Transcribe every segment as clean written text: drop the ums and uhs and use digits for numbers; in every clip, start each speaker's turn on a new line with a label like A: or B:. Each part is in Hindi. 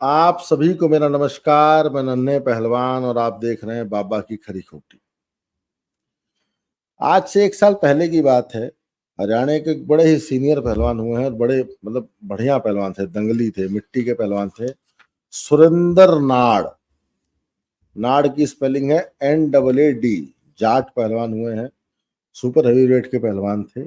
A: आप सभी को मेरा नमस्कार। मैं नन्हे पहलवान और आप देख रहे हैं बाबा की खरी खोटी। आज से 1 साल पहले की बात है। हरियाणा के एक बड़े ही सीनियर पहलवान हुए हैं और बड़े बढ़िया पहलवान थे, दंगली थे, मिट्टी के पहलवान थे। सुरेंद्र नाड़, नाड़ की स्पेलिंग है NAAD। जाट पहलवान हुए हैं, सुपर हेवीवेट के पहलवान थे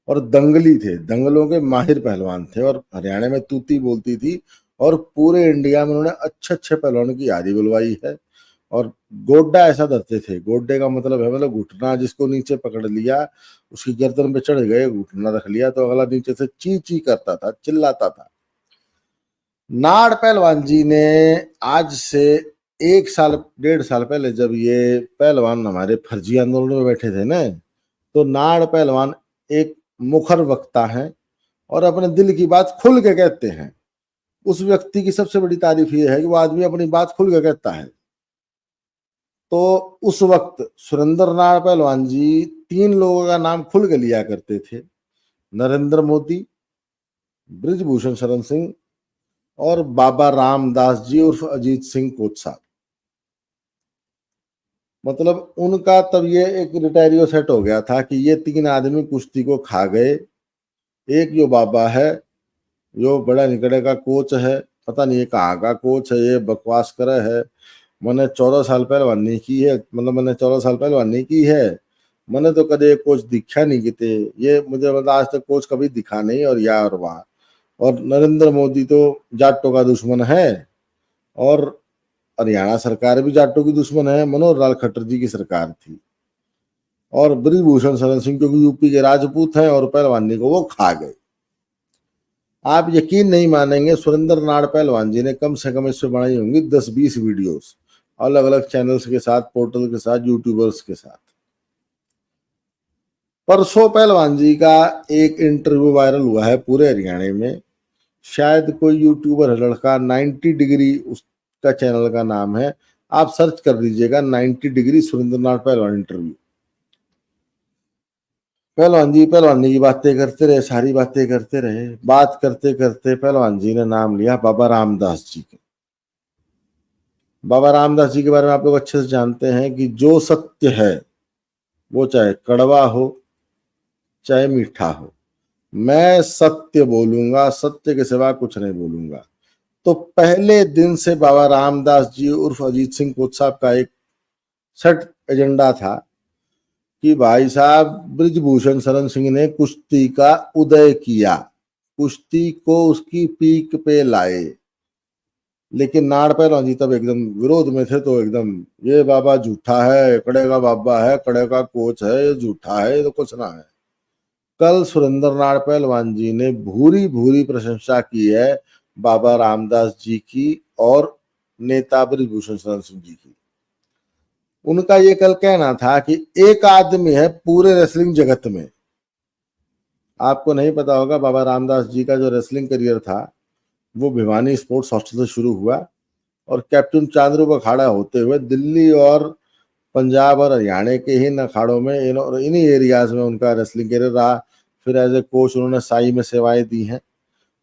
A: और दंगली थे, दंगलों के माहिर पहलवान थे और हरियाणा में तूती बोलती थी और पूरे इंडिया में उन्होंने अच्छे अच्छे पहलवानों की यादी बुलवाई है। और गोड्डा ऐसा धरते थे। गोड्डे का मतलब है घुटना, जिसको नीचे पकड़ लिया उसकी गर्दन पे चढ़ गए, घुटना रख लिया तो अगला नीचे से ची ची करता था, चिल्लाता था। नाड़ पहलवान जी ने आज से 1 साल 1.5 साल पहले, जब ये पहलवान हमारे फर्जी आंदोलन में बैठे थे ना, तो नाड़ पहलवान एक मुखर वक्ता हैं और अपने दिल की बात खुल के कहते हैं। उस व्यक्ति की सबसे बड़ी तारीफ ये है कि वो आदमी अपनी बात खुल के कहता है। तो उस वक्त सुरेंद्र नाड़ पहलवान जी 3 लोगों का नाम खुल के लिया करते थे: नरेंद्र मोदी, बृजभूषण शरण सिंह और बाबा रामदास जी उर्फ अजीत सिंह कोच। मतलब उनका तब ये एक रिटायरियो सेट हो गया था कि ये 3 आदमी कुश्ती को खा गए। एक जो बाबा है, जो बड़ा निकड़े का कोच है, पता नहीं ये कहाँ का कोच है, ये बकवास करे है। मैंने 14 साल पहलवानी की है, मैंने 14 साल पहलवानी की है। मैंने तो कदे कोच दिखा नहीं किते, ये मुझे आज तक कोच कभी दिखा नहीं। और या और वहाँ और नरेंद्र मोदी तो जाटों का दुश्मन है और हरियाणा सरकार भी जाटों की दुश्मन है। मनोहर लाल खट्टर जी की सरकार थी। और बृजभूषण शरण सिंह क्योंकि यूपी के राजपूत हैं और पहलवानी को वो खा गए। आप यकीन नहीं मानेंगे, सुरेंद्र नाड़ पहलवान जी ने कम से कम इससे बनाई होंगी 10-20 वीडियोस, अलग अलग चैनल्स के साथ, पोर्टल के साथ, यूट्यूबर्स के साथ। परसों पहलवान जी का एक इंटरव्यू वायरल हुआ है पूरे हरियाणा में। शायद कोई यूट्यूबर है लड़का, 90 डिग्री उसका चैनल का नाम है, आप सर्च कर दीजिएगा 90 डिग्री सुरेंद्र नाड़ पहलवान इंटरव्यू। पहलवान जी पहलवानी की बातें करते रहे, सारी बातें करते रहे। बात करते करते पहलवान जी ने नाम लिया बाबा रामदास जी के। बाबा रामदास जी के बारे में आप लोग अच्छे से जानते हैं कि जो सत्य है वो चाहे कड़वा हो चाहे मीठा हो, मैं सत्य बोलूंगा, सत्य के सिवा कुछ नहीं बोलूंगा। तो पहले दिन से बाबा रामदास जी उर्फ अजीत सिंह कोच साहब का एक सेट एजेंडा था कि भाई साहब, बृजभूषण शरण सिंह ने कुश्ती का उदय किया, कुश्ती को उसकी पीक पे लाए। लेकिन नाड़ पहलवान जी तब एकदम विरोध में थे, तो एकदम ये बाबा झूठा है, कड़े का बाबा है, कड़े का कोच है, ये झूठा है, ये तो कुछ ना है। कल सुरेंद्र नाड़ पहलवान जी ने भूरी भूरी प्रशंसा की है बाबा रामदास जी की और नेता बृजभूषण शरण सिंह जी की। उनका ये कल कहना था कि एक आदमी है पूरे रेसलिंग जगत में, आपको नहीं पता होगा, बाबा रामदास जी का जो रेसलिंग करियर था वो भिवानी स्पोर्ट्स हॉस्टल से शुरू हुआ और कैप्टन चांद्रू का अखाड़ा होते हुए दिल्ली और पंजाब और हरियाणा के ही अखाड़ों में इन्हीं एरियाज में उनका रेसलिंग करियर रहा। फिर एज ए कोच उन्होंने साई में सेवाएं दी हैं।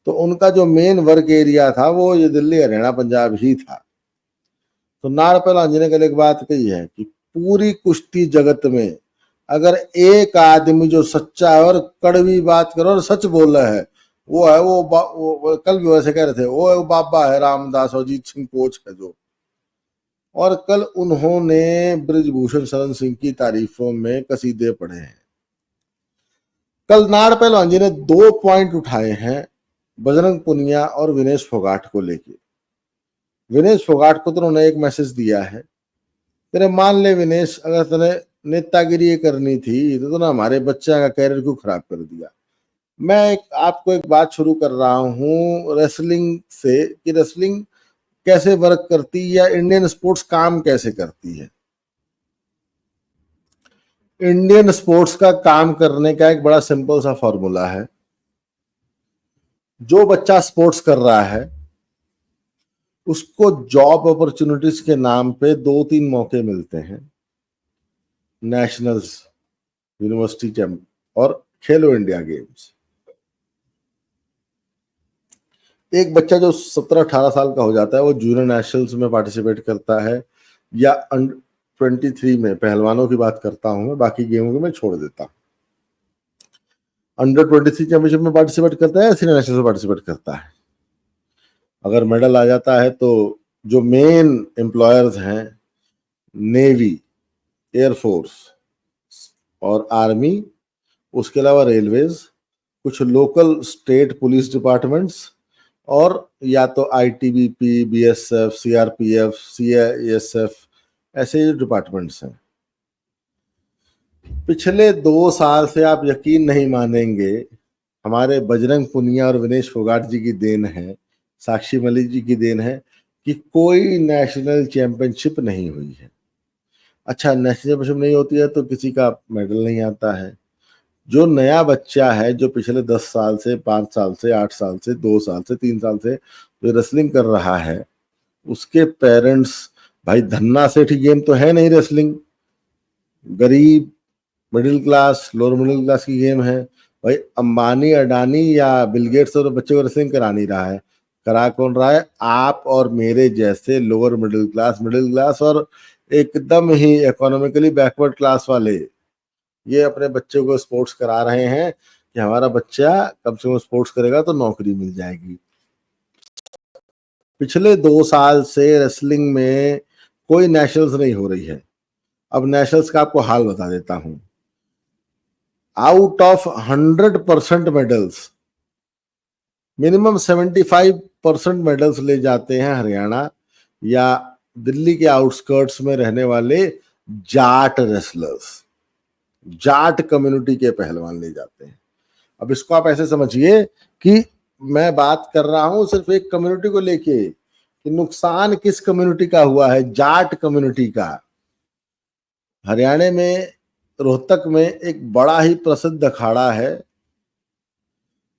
A: तो उनका जो मेन वर्क एरिया था वो ये दिल्ली, हरियाणा, पंजाब ही था। तो नाड़ पहलवान जी ने कल एक बात कही है कि पूरी कुश्ती जगत में अगर एक आदमी जो सच्चा है और कड़वी बात करे और सच बोल रहा है, वो है वो कल भी वैसे कह रहे थे, वो बाबा है रामदास अजीत सिंह कोच है जो। और कल उन्होंने बृजभूषण शरण सिंह की तारीफों में कसीदे पढ़े हैं। कल नाड़ पहलवान जी ने 2 पॉइंट उठाए हैं बजरंग पुनिया और विनेश फोगाट को लेके। विनेश फोगाट को तो उन्होंने एक मैसेज दिया है, तेरे मान ले विनेश, अगर तेने नेतागिरी करनी थी तो ना हमारे बच्चा का कैरियर क्यों खराब कर दिया। मैं आपको एक बात शुरू कर रहा हूँ रेसलिंग से कि रेसलिंग कैसे वर्क करती है या इंडियन स्पोर्ट्स काम कैसे करती है। इंडियन स्पोर्ट्स का काम करने का एक बड़ा सिंपल सा फॉर्मूला है। जो बच्चा स्पोर्ट्स कर रहा है उसको जॉब अपॉर्चुनिटीज के नाम पे 2-3 मौके मिलते हैं, नेशनल्स, यूनिवर्सिटी चैंप और खेलो इंडिया गेम्स। एक बच्चा जो 17-18 साल का हो जाता है वो जूनियर नेशनल्स में पार्टिसिपेट करता है, या अंडर 23 में, पहलवानों की बात करता हूं मैं, बाकी गेमों को मैं छोड़ देता हूं। अंडर 23 चैंपियनशिप में पार्टिसिपेट करता है या सीनियर नेशनल में पार्टिसिपेट करता है। अगर मेडल आ जाता है तो जो मेन एम्प्लॉयर्स हैं, नेवी, एयरफोर्स और आर्मी, उसके अलावा रेलवेज, कुछ लोकल स्टेट पुलिस डिपार्टमेंट्स, और या तो आईटीबीपी, बीएसएफ, सीआरपीएफ, सीआईएसएफ, ऐसे जो डिपार्टमेंट्स हैं। पिछले 2 साल से आप यकीन नहीं मानेंगे, हमारे बजरंग पुनिया और विनेश फोगाट जी की देन है, साक्षी मलिक जी की देन है कि कोई नेशनल चैंपियनशिप नहीं हुई है। अच्छा, नेशनल चैंपियनशिप नहीं होती है तो किसी का मेडल नहीं आता है। जो नया बच्चा है, जो पिछले 10 साल से, 5 साल से, 8 साल से, 2 साल से, 3 साल से जो रेसलिंग कर रहा है, उसके पेरेंट्स, भाई धन्ना सेठी गेम तो है नहीं रेसलिंग, गरीब, middle class, lower middle class की गेम है। भाई अंबानी, अडानी या बिल गेट्स तो बच्चे को रेसलिंग करा नहीं रहा है, करा कौन रहा है? आप और मेरे जैसे लोअर मिडिल क्लास और एकदम ही इकोनॉमिकली बैकवर्ड क्लास वाले, ये अपने बच्चे को स्पोर्ट्स करा रहे हैं कि हमारा बच्चा कम से कम स्पोर्ट्स करेगा तो नौकरी मिल जाएगी। पिछले 2 साल से रेसलिंग में कोई नेशनल्स नहीं हो रही है। अब नेशनल्स का आपको हाल बता देता हूं। Out of 100% medals, minimum 75% medals ले जाते हैं हरियाणा या दिल्ली के आउटस्कर्ट्स में रहने वाले जाट रेसलर्स, जाट कम्युनिटी के पहलवान ले जाते हैं। अब इसको आप ऐसे समझिए कि मैं बात कर रहा हूं सिर्फ एक कम्युनिटी को लेके, कि नुकसान किस कम्युनिटी का हुआ है? जाट कम्युनिटी का। हरियाणा में रोहतक में एक बड़ा ही प्रसिद्ध अखाड़ा है,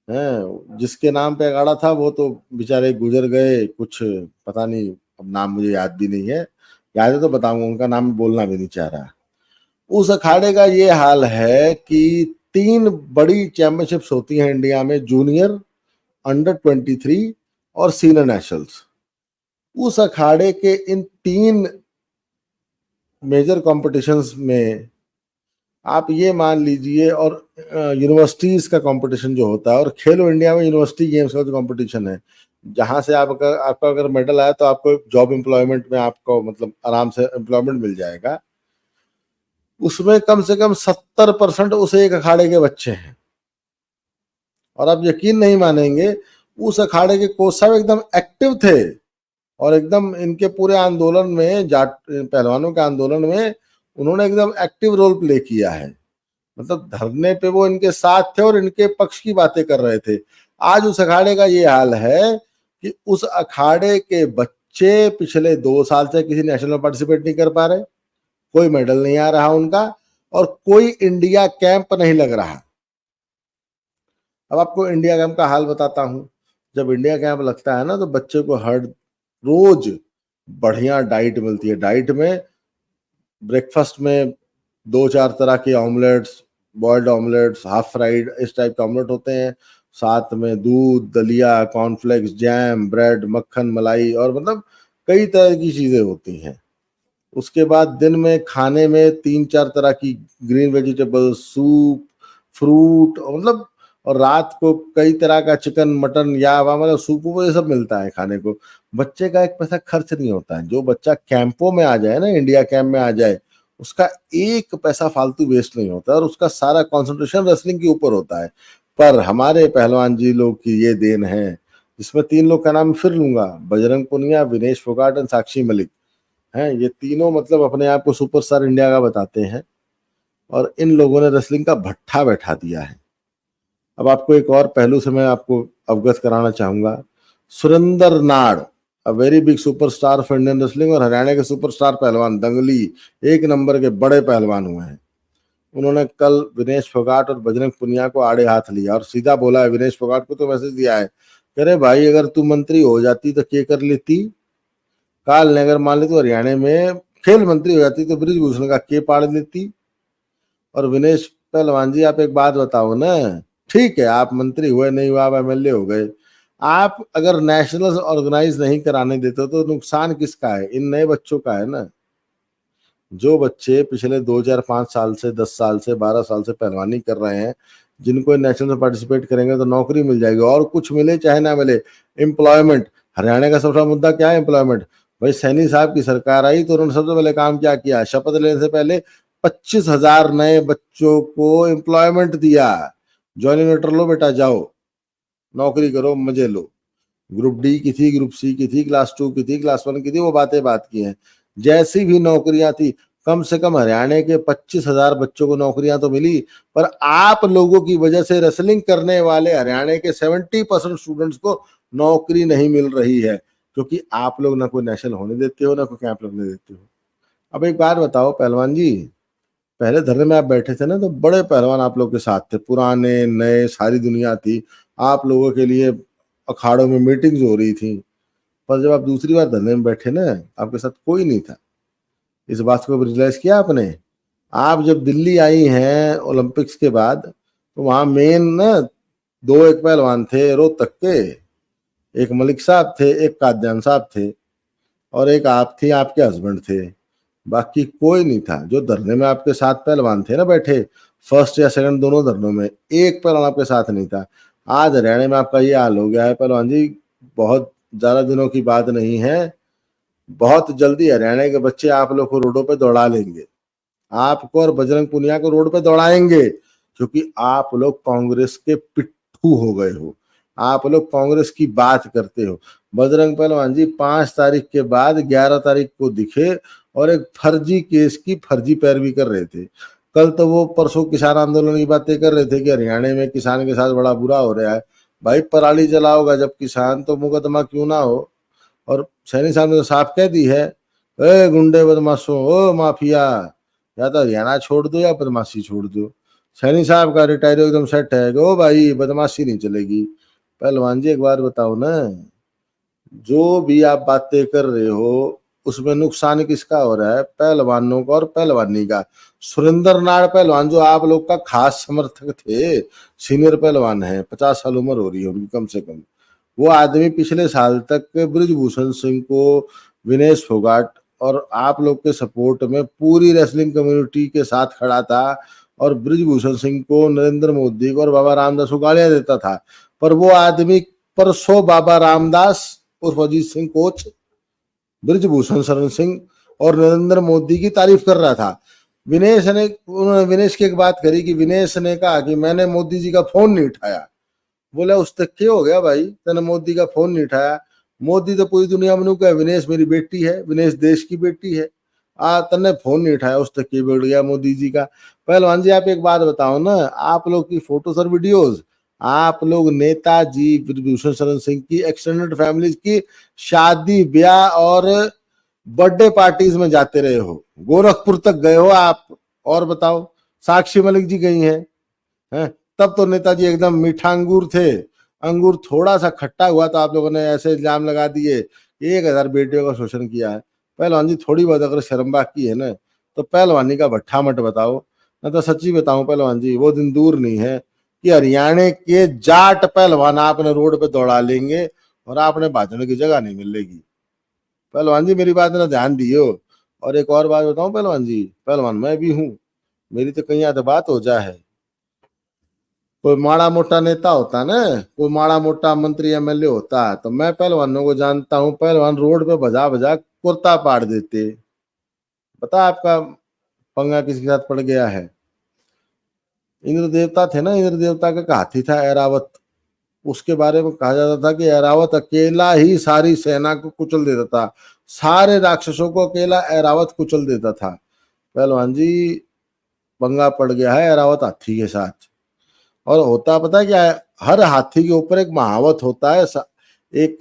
A: जिसके नाम पे अखाड़ा था वो तो बेचारे गुजर गए, कुछ पता नहीं, अब नाम मुझे याद भी नहीं है, याद है तो बताऊंगा, उनका नाम बोलना भी नहीं चाह रहा। उस अखाड़े का ये हाल है कि 3 बड़ी चैंपियनशिप्स होती हैं इंडिया में, जूनियर, अंडर 23 और सीनियर नेशनल्स। उस अखाड़े के इन 3 मेजर कॉम्पिटिशन्स में आप ये मान लीजिए, और यूनिवर्सिटीज का कंपटीशन जो होता है, और खेलो इंडिया में यूनिवर्सिटी गेम्स का जो कंपटीशन है, जहां से आपका अगर मेडल आया तो आपको जॉब एम्प्लॉयमेंट में आपको मतलब आराम से एम्प्लॉयमेंट मिल जाएगा। उसमें कम से कम 70% उस एक अखाड़े के बच्चे हैं। और आप यकीन नहीं मानेंगे, उस अखाड़े के कोच साहब एकदम एक्टिव थे, और एकदम इनके पूरे आंदोलन में, जाट पहलवानों के आंदोलन में उन्होंने एकदम एक्टिव रोल प्ले किया है। मतलब धरने पे वो इनके साथ थे और इनके पक्ष की बातें कर रहे थे। आज उस अखाड़े का ये हाल है कि उस अखाड़े के बच्चे पिछले 2 साल से किसी नेशनल में पार्टिसिपेट नहीं कर पा रहे, कोई मेडल नहीं आ रहा उनका, और कोई इंडिया कैंप नहीं लग रहा। अब आपको इंडिया कैंप का हाल बताता हूं। जब इंडिया कैंप लगता है ना, तो बच्चे को हर रोज बढ़िया डाइट मिलती है। डाइट में ब्रेकफास्ट में 2-4 तरह के omelettes, boiled omelettes, half fried, इस टाइप के ऑमलेट होते हैं। साथ में दूध, दलिया, कॉर्नफ्लेक्स, जैम, ब्रेड, मक्खन, मलाई, और मतलब कई तरह की चीजें होती हैं। उसके बाद दिन में खाने में 3-4 तरह की ग्रीन वेजिटेबल, सूप, फ्रूट, मतलब, और रात को कई तरह का चिकन, मटन या मतलब सूप ये सब मिलता है खाने को। बच्चे का एक पैसा खर्च नहीं होता है। जो बच्चा कैंपों में आ जाए ना, इंडिया कैंप में आ जाए, उसका एक पैसा फालतू वेस्ट नहीं होता, और उसका सारा कंसंट्रेशन रेसलिंग के ऊपर होता है। पर हमारे पहलवान जी लोग की ये देन है, जिसमें 3 लोग का नाम फिर लूंगा, बजरंग पुनिया, विनेश फोगाट और साक्षी मलिक हैं। ये तीनों मतलब अपने आप को सुपरस्टार इंडिया का बताते हैं, और इन लोगों ने रेसलिंग का भट्ठा बैठा दिया है। अब आपको एक और पहलू से मैं आपको अवगत कराना चाहूंगा। Surender Nad, a very big superstar of Indian wrestling, और हरियाणा के सुपरस्टार पहलवान, दंगली, एक नंबर के बड़े पहलवान हुए हैं। उन्होंने कल विनेश फोगाट और बजरंग पुनिया को आड़े हाथ लिया और सीधा बोला है, विनेश फोगाट को तो मैसेज दिया है, कह रहे भाई अगर तू मंत्री हो जाती तो क्या कर लेती? काल ने अगर मान ली तो हरियाणा में खेल मंत्री हो जाती तो ब्रिजभूषण का के पाड़ लेती। और विनेश पहलवान जी, आप एक बात बताओ ना, ठीक है आप मंत्री हुए, नहीं हुआ, आप एमएलए हो गए, आप अगर नेशनल ऑर्गेनाइज नहीं कराने देते तो नुकसान किसका है? इन नए बच्चों का है ना। जो बच्चे पिछले 2 4 5 साल से 10 साल से 12 साल से पहलवानी कर रहे हैं, जिनको नेशनल में पार्टिसिपेट करेंगे तो नौकरी मिल जाएगी, और कुछ मिले चाहे ना मिले। एम्प्लॉयमेंट, हरियाणा का सबसे मुद्दा क्या है? एम्प्लॉयमेंट। भाई सैनी साहब की सरकार आई तो उन्होंने सबसे पहले काम क्या किया? शपथ लेने से पहले 25,000 नए बच्चों को एम्प्लॉयमेंट दिया। ज्वाइनिंग लेटर लो बेटा, जाओ नौकरी करो, मजे लो। ग्रुप डी की थी, ग्रुप सी की थी, क्लास 2 की थी, क्लास 1 की थी, वो बातें बात की हैं। जैसी भी नौकरियां थी, कम से कम हरियाणा के 25,000 बच्चों को नौकरियां तो मिली। पर आप लोगों की वजह से रेसलिंग करने वाले हरियाणा के 70% स्टूडेंट्स को नौकरी नहीं मिल रही है, क्योंकि आप लोग ना कोई नेशनल होने देते हो, ना कोई कैंप लगने देते हो। अब एक बात बताओ पहलवान जी, पहले धरने में आप बैठे थे ना, तो बड़े पहलवान आप लोग के साथ थे, पुराने नए सारी दुनिया थी। आप लोगों के लिए अखाड़ों में मीटिंग्स हो रही थी। पर जब आप दूसरी बार धरने में बैठे ना, आपके साथ कोई नहीं था। इस बात को रियलाइज किया आपने? आप जब दिल्ली आई हैं ओलंपिक्स के बाद, तो वहां मेन ना दो एक पहलवान थे रोहतक के, एक मलिक साहब थे, एक काद्यान साहब थे, और एक आप थी, आपके हस्बैंड थे। बाकी कोई नहीं था। जो धरने में आपके साथ पहलवान थे ना बैठे, फर्स्ट या सेकंड दोनों धरनों में, एक पहलवान आपके साथ नहीं था। आज हरियाणा में आपका ये हाल हो गया है पहलवान जी। बहुत ज्यादा दिनों की बात नहीं है, बहुत जल्दी हरियाणा के बच्चे आप लोग को रोडों पे दौड़ा लेंगे। आपको और बजरंग पुनिया को रोड पे दौड़ाएंगे, क्योंकि आप लोग कांग्रेस के पिट्ठू हो गए हो। आप लोग कांग्रेस की बात करते हो। बजरंग पहलवान जी 5 तारीख के बाद 11 तारीख को दिखे और एक फर्जी केस की फर्जी पैरवी कर रहे थे। कल तो वो परसों किसान आंदोलन की बातें कर रहे थे कि हरियाणा में किसान के साथ बड़ा बुरा हो रहा है। भाई पराली जलाओगा जब किसान, तो मुकदमा क्यों ना हो। और सैनी साहब ने तो साफ कह दी है, ए गुंडे बदमाशों, ओ माफिया, या तो हरियाणा छोड़ दो या बदमाशी छोड़ दो। सैनी साहब का रिटायर एकदम सेट है, ओ भाई बदमाशी नहीं चलेगी। पहलवान जी एक बार बताओ ना, जो भी आप बातें कर रहे हो उसमें नुकसान किसका हो रहा है? पहलवानों का और पहलवानी का। सुरेंद्र नाड़ पहलवान जो आप लोग का खास समर्थक थे, सीनियर पहलवान है, 50 साल उम्र हो रही है उनकी कम से कम। वो आदमी पिछले साल तक ब्रिजभूषण सिंह को, विनेश फोगाट और आप लोग के सपोर्ट में पूरी रेसलिंग कम्युनिटी के साथ खड़ा था, और ब्रिजभूषण सिंह को, नरेंद्र मोदी को और बाबा रामदास को गालियां देता था। पर वो आदमी परसों बाबा रामदास उर्फ अजीत सिंह कोच, ब्रिजभूषण शरण सिंह और नरेंद्र मोदी की तारीफ कर रहा था। विनेश ने, उन्होंने विनेश की एक बात करी कि विनेश ने कहा कि मैंने मोदी जी का फोन नहीं उठाया। बोला उस तक क्या हो गया भाई, तेने मोदी का फोन नहीं उठाया? मोदी तो पूरी दुनिया में क्या, विनेश मेरी बेटी है, विनेश देश की बेटी है। तने फोन नहीं उठाया, उस तक क्या बिगड़ गया मोदी जी का? पहलवान जी आप एक बात बताओ ना, आप लोग की फोटोस और वीडियोस, आप लोग नेताजी विभूषण शरण सिंह की एक्सटेंडेड फैमिली की शादी ब्याह और बर्थडे पार्टीज में जाते रहे हो, गोरखपुर तक गए हो आप। और बताओ, साक्षी मलिक जी गई हैं, हैं? तब तो नेताजी एकदम मीठा अंगूर थे। अंगूर थोड़ा सा खट्टा हुआ तो आप लोगों ने ऐसे इल्जाम लगा दिए 1,000 बेटियों का शोषण किया है। पहलवान जी थोड़ी बहुत अगर शर्म बाकी है ना, तो पहलवानी का भट्ठा मत बताओ। मैं तो सच्ची बताऊं पहलवान जी, वो दिन दूर नहीं है कि हरियाणा के जाट पहलवान आपने रोड पे दौड़ा लेंगे और आपने भाजने की जगह नहीं मिलेगी। पहलवान जी मेरी बात ना ध्यान दियो। और एक और बात बताऊं पहलवान जी, पहलवान मैं भी हूँ, मेरी तो कहीं आधा बात हो जाए। कोई माड़ा मोटा नेता होता ना, कोई माड़ा मोटा मंत्री एमएलए होता, तो मैं पहलवानों को जानता हूँ, पहलवान रोड पे बजा बजा कुर्ता पाड़ देते। पता आपका पंगा किसके साथ पड़ गया है? इंद्र देवता थे ना, इंद्र देवता का हाथी था ऐरावत। उसके बारे में कहा जाता था कि ऐरावत अकेला ही सारी सेना को कुचल देता था, सारे राक्षसों को अकेला ऐरावत कुचल देता था। पहलवान जी पंगा पड़ गया है ऐरावत हाथी के साथ। और होता पता है क्या है? हर हाथी के ऊपर एक महावत होता है, एक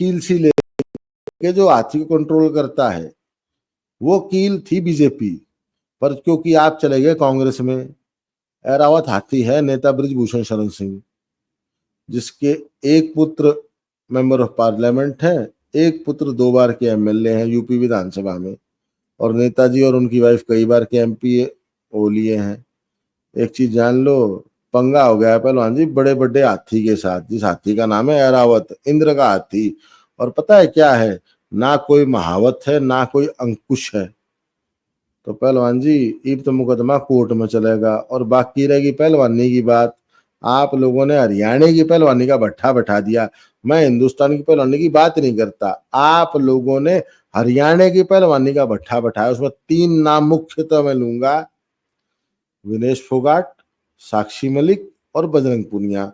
A: कील सी लेके जो हाथी को कंट्रोल करता है। वो कील थी बीजेपी, पर क्योंकि आप चले गए कांग्रेस में, ऐरावत हाथी है नेता ब्रिजभूषण शरण सिंह, जिसके एक पुत्र मेंबर ऑफ पार्लियामेंट है, एक पुत्र 2 बार के एमएलए हैं यूपी विधानसभा में, और नेताजी और उनकी वाइफ कई बार के एमपी ओ लिए हैं। एक चीज जान लो, पंगा हो गया है पहलवान जी बड़े बड़े हाथी के साथ, जिस हाथी का नाम है ऐरावत, इंद्र का हाथी। और पता है क्या है, ना कोई महावत है ना कोई अंकुश है। तो पहलवान जी अब तो मुकदमा कोर्ट में चलेगा, और बाकी रहेगी पहलवानी की बात। आप लोगों ने हरियाणा की पहलवानी का भट्ठा बैठा दिया। मैं हिंदुस्तान की पहलवानी की बात नहीं करता, आप लोगों ने हरियाणा की पहलवानी का भट्ठा बैठाया। उसमें 3 नाम मुख्यतः मैं लूंगा, विनेश फोगाट, साक्षी मलिक और बजरंग पुनिया।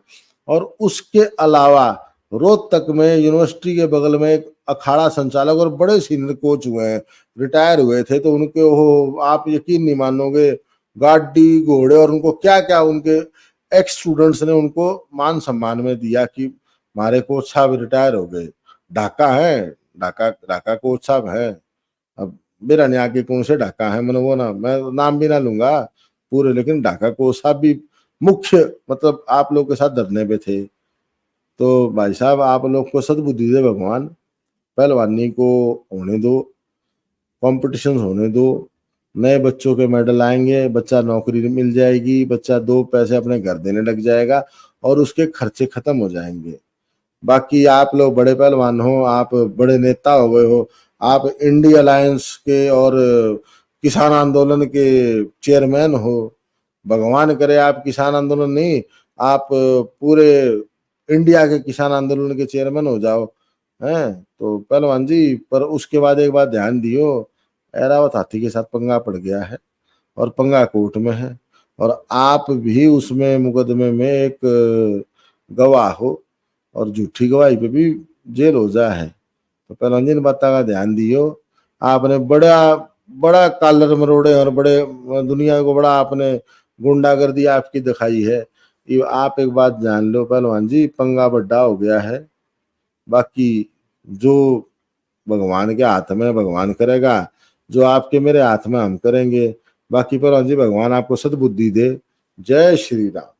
A: और उसके अलावा रोहतक में यूनिवर्सिटी के बगल में एक अखाड़ा संचालक और बड़े सीनियर कोच हुए हैं, रिटायर हुए थे, तो उनके हो आप यकीन नहीं मानोगे, गाड़ी घोड़े और उनको क्या क्या उनके एक्स स्टूडेंट्स ने उनको मान सम्मान में दिया कि हमारे कोच साहब रिटायर हो गए। ढाका है, ढाका ढाका कोच साहब है। अब मेरा नहीं आगे कौन से ढाका है, मैंने वो ना मैं नाम भी ना लूंगा पूरे, लेकिन ढाका कोच साहब भी मुख्य मतलब आप लोग के साथ धरने पे थे। तो भाई साहब आप लोग को सद्बुद्धि दे भगवान, पहलवानी को होने दो, कॉम्पिटिशन होने दो, नए बच्चों के मेडल आएंगे, बच्चा नौकरी मिल जाएगी, बच्चा 2 पैसे अपने घर देने लग जाएगा और उसके खर्चे खत्म हो जाएंगे। बाकी आप लोग बड़े पहलवान हो, आप बड़े नेता हो गए हो, आप इंडिया अलायंस के और किसान आंदोलन के चेयरमैन हो। भगवान करे आप किसान आंदोलन नहीं, आप पूरे इंडिया के किसान आंदोलन के चेयरमैन हो जाओ हैं। तो पहलवान जी पर उसके बाद एक बात ध्यान दियो, ऐरावत हाथी के साथ पंगा पड़ गया है और पंगा कोर्ट में है, और आप भी उसमें मुकदमे में एक गवाह हो, और झूठी गवाही पे भी जेल हो जा है। तो पहलवान जी ने बात का ध्यान दियो, आपने बड़ा बड़ा कालर मरोड़े और बड़े दुनिया को बड़ा आपने गुंडागर्दी आपकी दिखाई है। ये आप एक बात जान लो पहलवान जी, पंगा बड्डा हो गया है। बाकी जो भगवान के हाथ में भगवान करेगा, जो आपके मेरे हाथ में हम करेंगे। बाकी पहलवान जी भगवान आपको सद्बुद्धि दे। जय श्री राम।